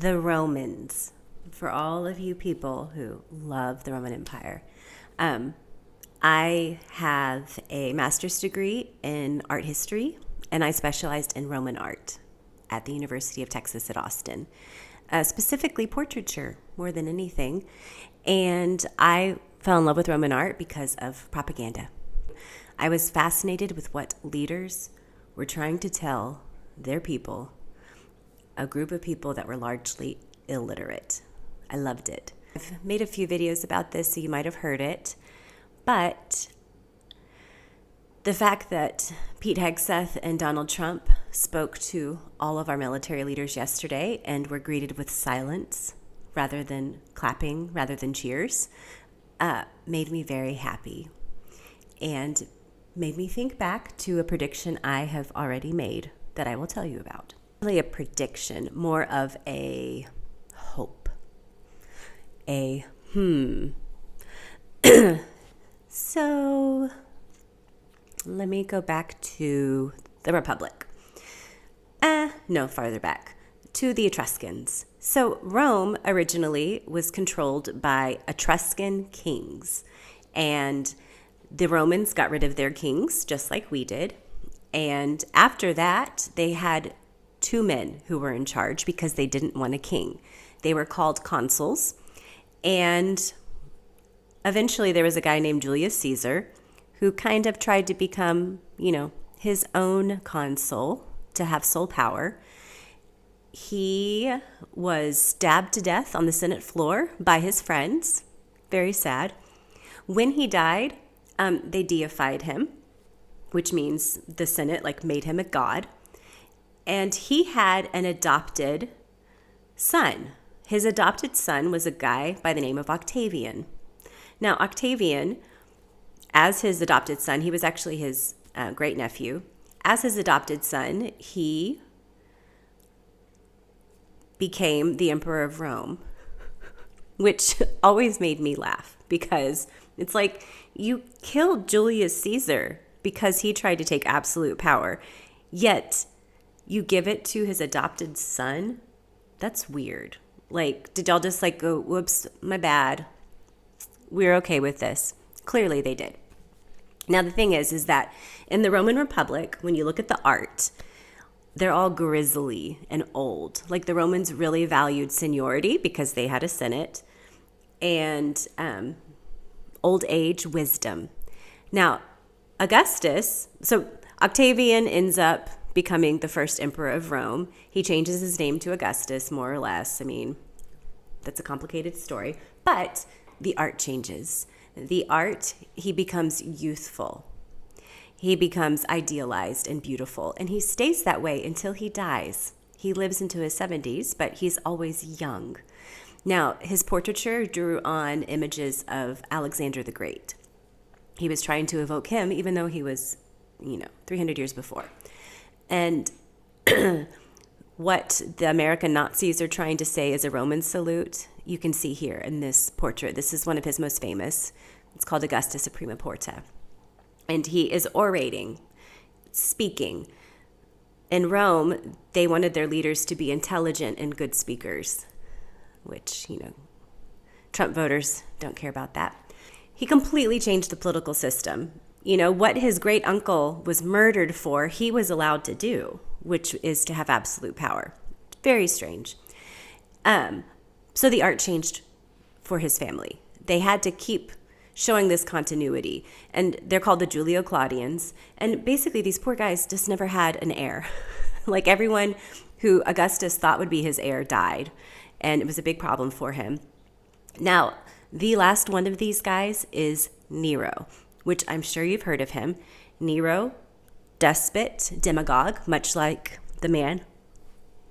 The Romans, for all of you people who love the Roman Empire. I have a master's degree in art history, and I specialized in Roman art at the University of Texas at Austin, specifically portraiture more than anything. And I fell in love with Roman art because of propaganda. I was fascinated with what leaders were trying to tell their people, a group of people that were largely illiterate. I loved it. I've made a few videos about this, so you might have heard it. But the fact that Pete Hegseth and Donald Trump spoke to all of our military leaders yesterday and were greeted with silence rather than clapping, rather than cheers, made me very happy and made me think back to a prediction I have already made that I will tell you about. Really a prediction, more of a hope. So let me go back to the Republic. No, farther back, to the Etruscans. So Rome originally was controlled by Etruscan kings, and the Romans got rid of their kings, just like we did. And after that, they had two men who were in charge because they didn't want a king. They were called consuls. And eventually there was a guy named Julius Caesar who kind of tried to become, his own consul to have sole power. He was stabbed to death on the Senate floor by his friends. Very sad. When he died, they deified him, which means the Senate made him a god. And he had an adopted son. His adopted son was a guy by the name of Octavian. Now, Octavian, as his adopted son, he was actually his great nephew. As his adopted son, he became the Emperor of Rome, which always made me laugh because it's like you killed Julius Caesar because he tried to take absolute power, yet you give it to his adopted son? That's weird. Did y'all just go, whoops, my bad. We're okay with this. Clearly they did. Now the thing is that in the Roman Republic, when you look at the art, they're all grisly and old. The Romans really valued seniority because they had a senate and old age wisdom. Now, Augustus, so Octavian ends up becoming the first emperor of Rome. He changes his name to Augustus, more or less. I mean, that's a complicated story. But the art changes. The art, he becomes youthful. He becomes idealized and beautiful. And he stays that way until he dies. He lives into his 70s, but he's always young. Now, his portraiture drew on images of Alexander the Great. He was trying to evoke him, even though he was, 300 years before. And what the American Nazis are trying to say is a Roman salute, you can see here in this portrait. This is one of his most famous. It's called Augustus of Prima Porta. And he is orating, speaking. In Rome, they wanted their leaders to be intelligent and good speakers, which, Trump voters don't care about that. He completely changed the political system. What his great uncle was murdered for, he was allowed to do, which is to have absolute power. Very strange. So the art changed for his family. They had to keep showing this continuity. And they're called the Julio-Claudians. And basically, these poor guys just never had an heir. Everyone who Augustus thought would be his heir died. And it was a big problem for him. Now, the last one of these guys is Nero, which I'm sure you've heard of him. Nero, despot, demagogue, much like the man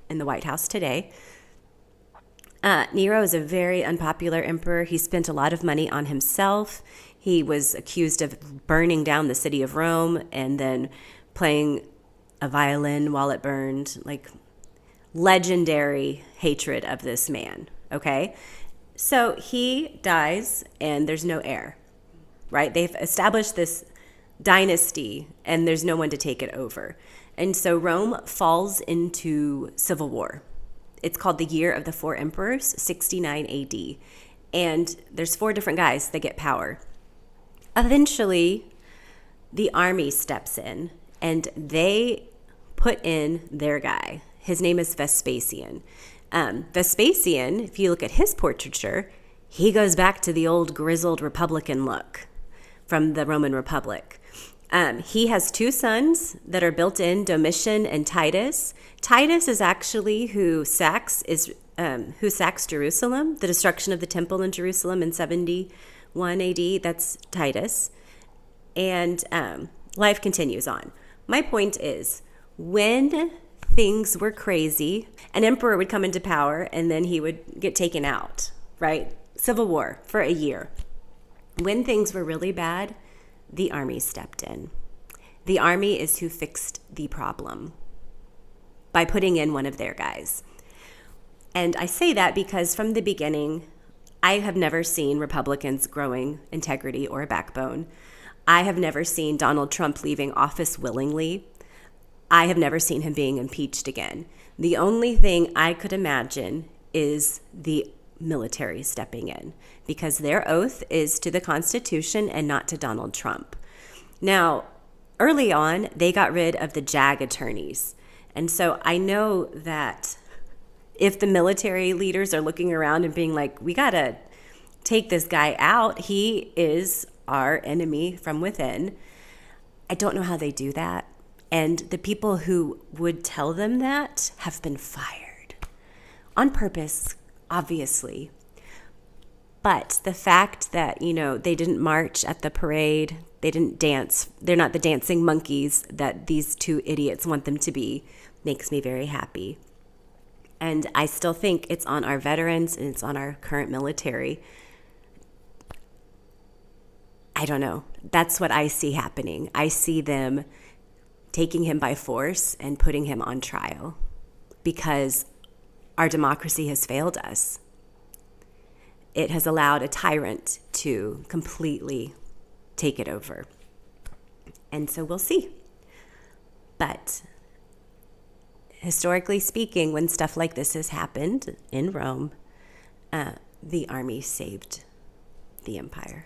in the White House today. Nero is a very unpopular emperor. He spent a lot of money on himself. He was accused of burning down the city of Rome and then playing a violin while it burned. Legendary hatred of this man, okay? So he dies and there's no heir, right? They've established this dynasty and there's no one to take it over. And so Rome falls into civil war. It's called the Year of the Four Emperors, 69 AD. And there's 4 different guys that get power. Eventually, the army steps in and they put in their guy. His name is Vespasian. Vespasian, if you look at his portraiture, he goes back to the old grizzled Republican look from the Roman Republic. He has 2 sons that are built in, Domitian and Titus. Titus is actually who sacks Jerusalem, the destruction of the temple in Jerusalem in 71 AD. That's Titus. And life continues on. My point is, when things were crazy, an emperor would come into power and then he would get taken out, right? Civil war for a year. When things were really bad, the army stepped in. The army is who fixed the problem by putting in one of their guys. And I say that because from the beginning, I have never seen Republicans growing integrity or a backbone. I have never seen Donald Trump leaving office willingly. I have never seen him being impeached again. The only thing I could imagine is the military stepping in, because their oath is to the Constitution and not to Donald Trump. Now, early on, they got rid of the JAG attorneys. And so I know that if the military leaders are looking around and being like, we got to take this guy out, he is our enemy from within. I don't know how they do that. And the people who would tell them that have been fired on purpose, obviously. But the fact that, they didn't march at the parade, they didn't dance, they're not the dancing monkeys that these 2 idiots want them to be, makes me very happy. And I still think it's on our veterans and it's on our current military. I don't know. That's what I see happening. I see them taking him by force and putting him on trial because our democracy has failed us. It has allowed a tyrant to completely take it over. And so we'll see. But historically speaking, when stuff like this has happened in Rome, the army saved the empire.